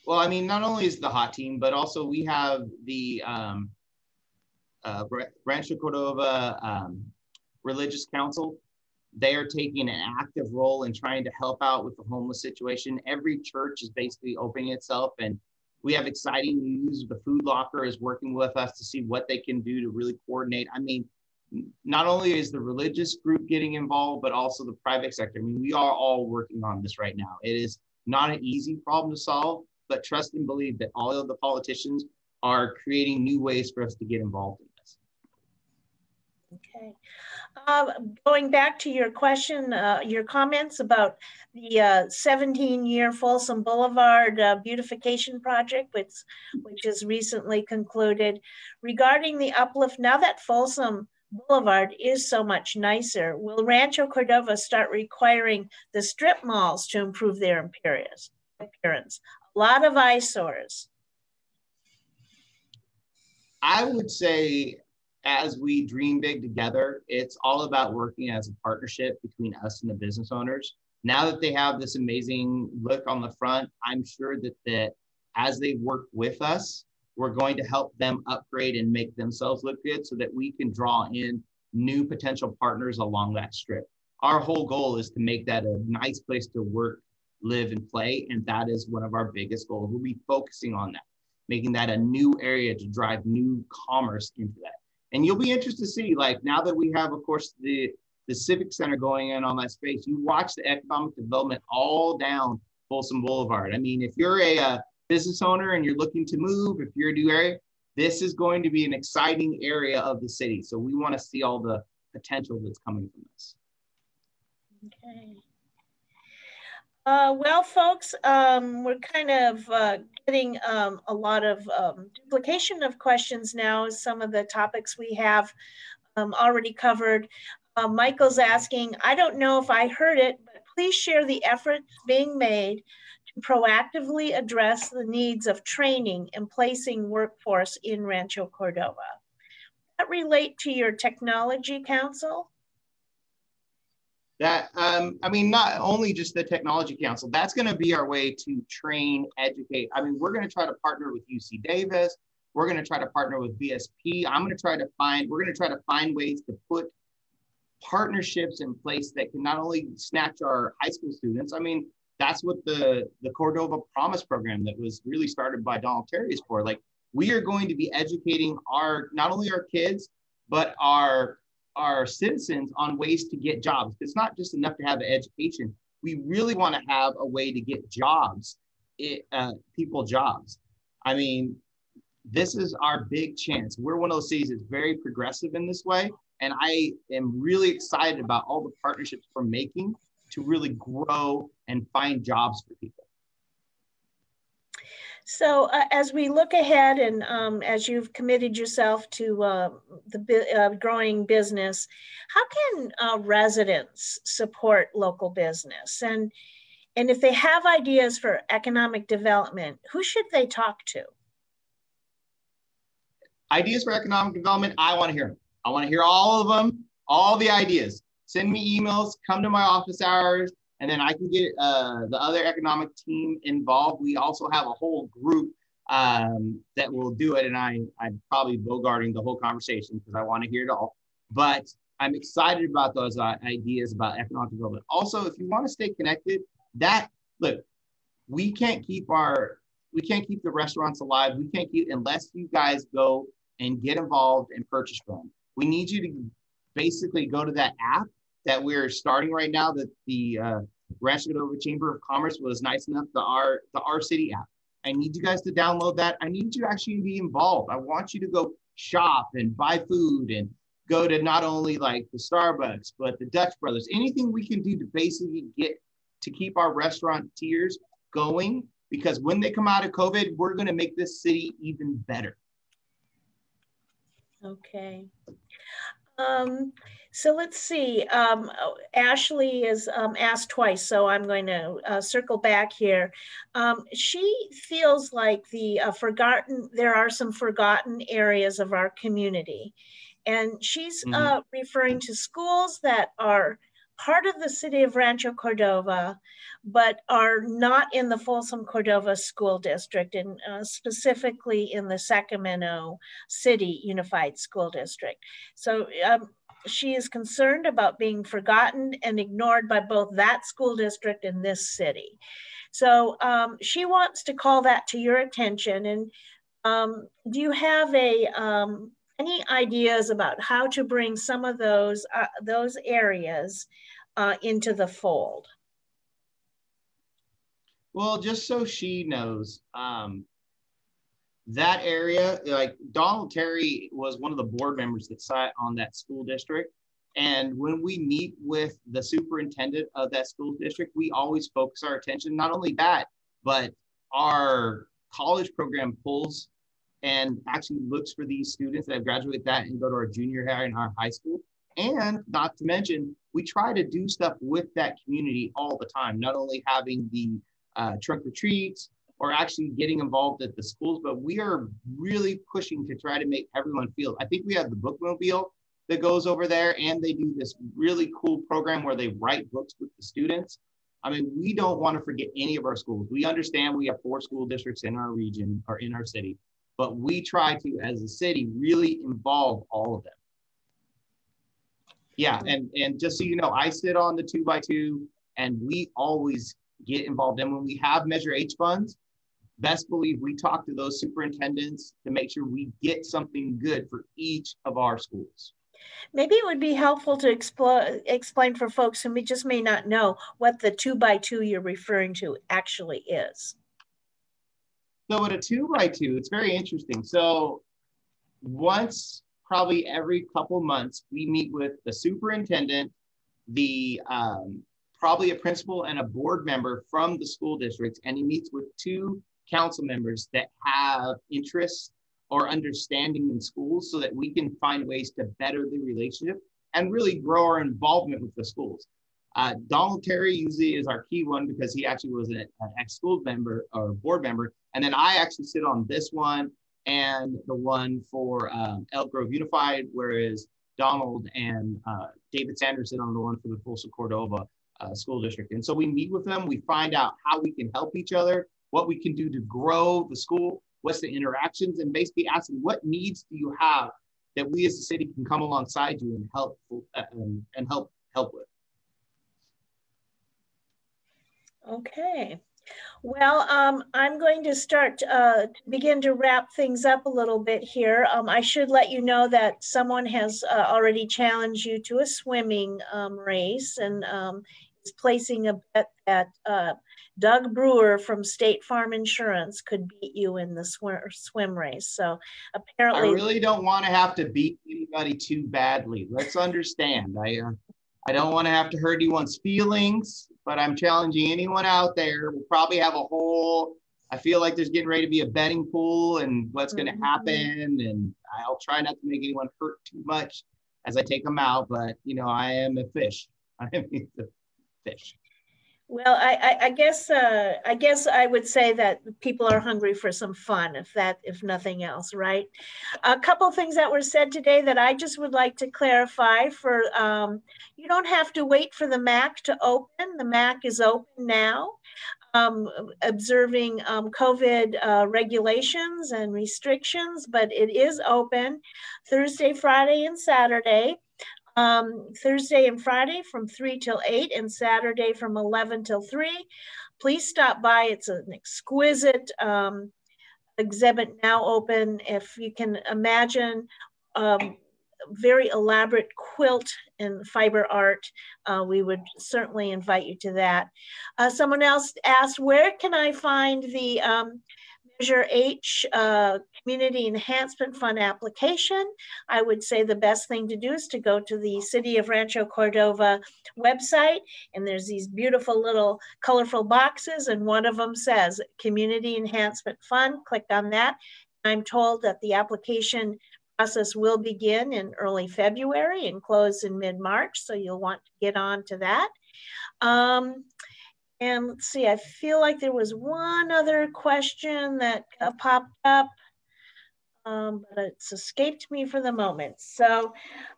Well, I mean, not only is the hot team, but also we have the Rancho Cordova Religious Council. They are taking an active role in trying to help out with the homeless situation. Every church is basically opening itself, and we have exciting news. The Food Locker is working with us to see what they can do to really coordinate. I mean, not only is the religious group getting involved, but also the private sector. I mean, we are all working on this right now. It is not an easy problem to solve, but trust and believe that all of the politicians are creating new ways for us to get involved in this. Okay. Going back to your question, your comments about the 17-year Folsom Boulevard beautification project, which is recently concluded. Regarding the uplift, now that Folsom Boulevard is so much nicer, will Rancho Cordova start requiring the strip malls to improve their appearance? A lot of eyesores. I would say, as we dream big together, it's all about working as a partnership between us and the business owners. Now that they have this amazing look on the front, I'm sure that as they work with us, we're going to help them upgrade and make themselves look good so that we can draw in new potential partners along that strip. Our whole goal is to make that a nice place to work, live, and play. And that is one of our biggest goals. We'll be focusing on that, making that a new area to drive new commerce into that. And you'll be interested to see, like, now that we have, of course, the Civic Center going in on that space, you watch the economic development all down Folsom Boulevard. I mean, if you're a business owner and you're looking to move, if you're a new area, this is going to be an exciting area of the city. So we want to see all the potential that's coming from this. Okay. Well, folks, we're kind of getting a lot of duplication of questions now. Some of the topics we have already covered. Michael's asking, I don't know if I heard it, but please share the efforts being made to proactively address the needs of training and placing workforce in Rancho Cordova. Does that relate to your technology council? That, I mean, not only just the technology council, that's going to be our way to train, educate. I mean, we're going to try to partner with UC Davis. We're going to try to partner with VSP. We're going to try to find ways to put partnerships in place that can not only snatch our high school students. I mean, that's what the Cordova Promise program that was really started by Donald Terry is for. Like, we are going to be educating not only our kids, but our citizens on ways to get jobs. It's not just enough to have an education. We really want to have a way to get jobs, people jobs. I mean, this is our big chance. We're one of those cities that's very progressive in this way. And I am really excited about all the partnerships we're making to really grow and find jobs for people. So as we look ahead and as you've committed yourself to the growing business, how can residents support local business? And if they have ideas for economic development, who should they talk to? Ideas for economic development, I want to hear them. I want to hear all of them, all the ideas. Send me emails, come to my office hours, and then I can get the other economic team involved. We also have a whole group that will do it, and I'm probably bogarting the whole conversation because I want to hear it all. But I'm excited about those ideas about economic development. Also, if you want to stay connected, that look, we can't keep the restaurants alive. We can't keep, unless you guys go and get involved and purchase from. We need you to basically go to that app that we're starting right now, that the Rancho Cordova Chamber of Commerce was nice enough, the our City app. I need you guys to download that. I need you to actually be involved. I want you to go shop and buy food and go to not only like the Starbucks, but the Dutch Brothers, anything we can do to basically get to keep our restaurateurs going, because when they come out of COVID, we're going to make this city even better. Okay. So let's see. Ashley is asked twice, so I'm going to circle back here. She feels like there are some forgotten areas of our community. And she's referring to schools that are part of the city of Rancho Cordova, but are not in the Folsom Cordova School District, and specifically in the Sacramento City Unified School District. So she is concerned about being forgotten and ignored by both that school district and this city. So she wants to call that to your attention. And do you have any ideas about how to bring some of those areas into the fold? Well, just so she knows, that area, like Donald Terry was one of the board members that sat on that school district. And when we meet with the superintendent of that school district, we always focus our attention, not only that, but our college program pulls and actually looks for these students that have graduated that and go to our junior high and our high school. And not to mention, we try to do stuff with that community all the time, not only having the trunk or treats or actually getting involved at the schools, but we are really pushing to try to make everyone feel. I think we have the bookmobile that goes over there, and they do this really cool program where they write books with the students. I mean, we don't want to forget any of our schools. We understand we have 4 school districts in our region or in our city, but we try to, as a city, really involve all of them. Yeah, and just so you know, I sit on the 2x2, and we always get involved. And when we have Measure H funds, best believe we talk to those superintendents to make sure we get something good for each of our schools. Maybe it would be helpful to explain for folks who just may not know what the 2x2 you're referring to actually is. So at a 2x2, it's very interesting. So once, probably every couple months, we meet with the superintendent, the probably a principal and a board member from the school district, and he meets with 2 council members that have interests or understanding in schools, so that we can find ways to better the relationship and really grow our involvement with the schools. Donald Terry usually is our key one, because he actually was an ex-school member or board member. And then I actually sit on this one and the one for Elk Grove Unified, whereas Donald and David Sanders sit on the one for the Folsom Cordova School District. And so we meet with them, we find out how we can help each other, what we can do to grow the school, what's the interactions, and basically asking what needs do you have that we as a city can come alongside you and help with. Okay. Well, I'm going to start begin to wrap things up a little bit here. I should let you know that someone has already challenged you to a swimming race, and is placing a bet that Doug Brewer from State Farm Insurance could beat you in the swim race. So apparently, I really don't want to have to beat anybody too badly. Let's understand. I don't want to have to hurt anyone's feelings, but I'm challenging anyone out there. We'll probably have a whole, I feel like there's getting ready to be a betting pool and what's going to happen. And I'll try not to make anyone hurt too much as I take them out, but you know, I am a fish. I am a fish. Well, I guess I would say that people are hungry for some fun, if nothing else, right? A couple of things that were said today that I just would like to clarify. You don't have to wait for the MAC to open. The MAC is open now, observing COVID regulations and restrictions, but it is open Thursday, Friday, and Saturday. Thursday and Friday from 3 till 8 and Saturday from 11 till 3. Please stop by. It's an exquisite exhibit now open. If you can imagine very elaborate quilt and fiber art, we would certainly invite you to that. Someone else asked, where can I find the Measure H Community Enhancement Fund application? I would say the best thing to do is to go to the City of Rancho Cordova website, and there's these beautiful little colorful boxes, and one of them says Community Enhancement Fund. Click on that. I'm told that the application process will begin in early February and close in mid-March, so you'll want to get on to that. And let's see, I feel like there was one other question that popped up, but it's escaped me for the moment. So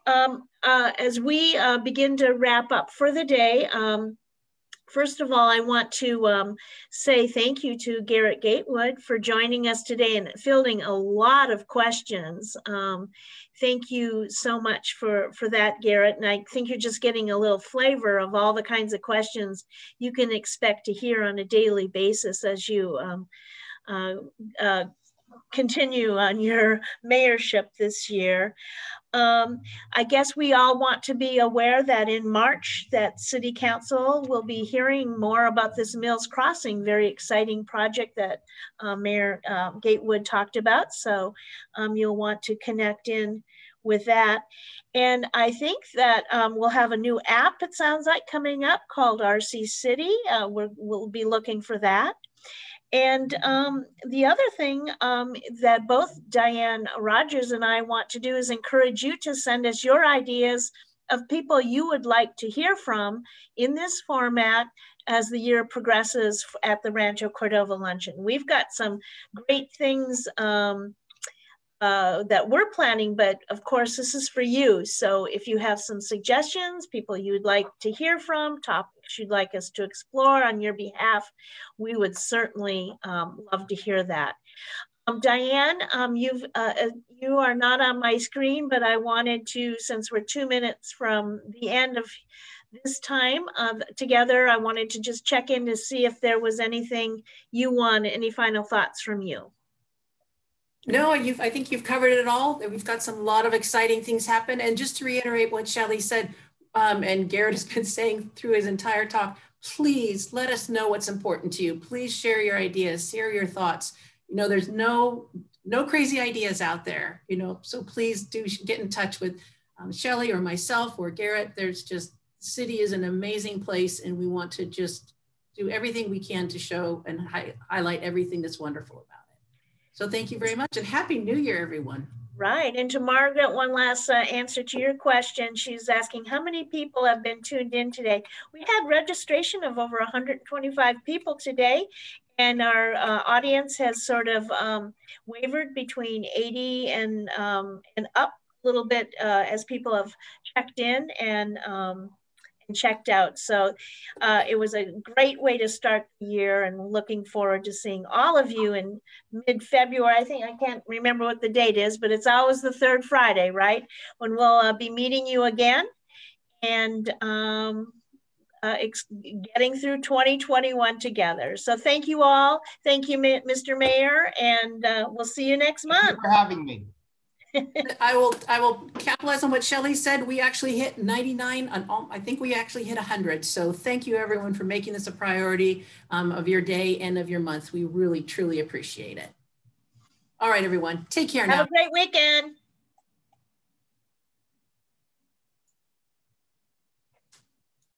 as we begin to wrap up for the day, first of all, I want to say thank you to Garrett Gatewood for joining us today and fielding a lot of questions. Thank you so much for that, Garrett. And I think you're just getting a little flavor of all the kinds of questions you can expect to hear on a daily basis as you continue on your mayorship this year. I guess we all want to be aware that in March that City Council will be hearing more about this Mills Crossing, very exciting project that Mayor Gatewood talked about. So you'll want to connect in with that. And I think that we'll have a new app, it sounds like, coming up called RC City. We'll be looking for that. And the other thing that both Diane Rogers and I want to do is encourage you to send us your ideas of people you would like to hear from in this format as the year progresses at the Rancho Cordova Luncheon. We've got some great things that we're planning, but of course this is for you. So if you have some suggestions, people you'd like to hear from, topics you'd like us to explore on your behalf, we would certainly love to hear that. Diane, you are not on my screen, but I wanted to, since we're 2 minutes from the end of this time together, I wanted to just check in to see if there was anything you want, any final thoughts from you. No, I think you've covered it all. We've got lot of exciting things happen. And just to reiterate what Shelley said, and Garrett has been saying through his entire talk, please let us know what's important to you. Please share your ideas, share your thoughts. You know, there's no crazy ideas out there, you know, so please do get in touch with Shelley or myself or Garrett. There's just, the city is an amazing place, and we want to just do everything we can to show and highlight everything that's wonderful about it. So thank you very much, and Happy New Year, everyone. Right, and to Margaret, one last answer to your question. She's asking, how many people have been tuned in today? We had registration of over 125 people today, and our audience has sort of wavered between 80 and up a little bit as people have checked in and checked out. So it was a great way to start the year, and looking forward to seeing all of you in mid-February. I can't remember what the date is, but it's always the third Friday, right? When we'll be meeting you again and getting through 2021 together. So thank you all. Thank you, Mr. Mayor, and we'll see you next month. Thank you for having me. I will capitalize on what Shelley said. We actually hit 99 on, I think we actually hit 100. So thank you everyone for making this a priority of your day and of your month. We really, truly appreciate it. All right, everyone, take care now. Have a great weekend.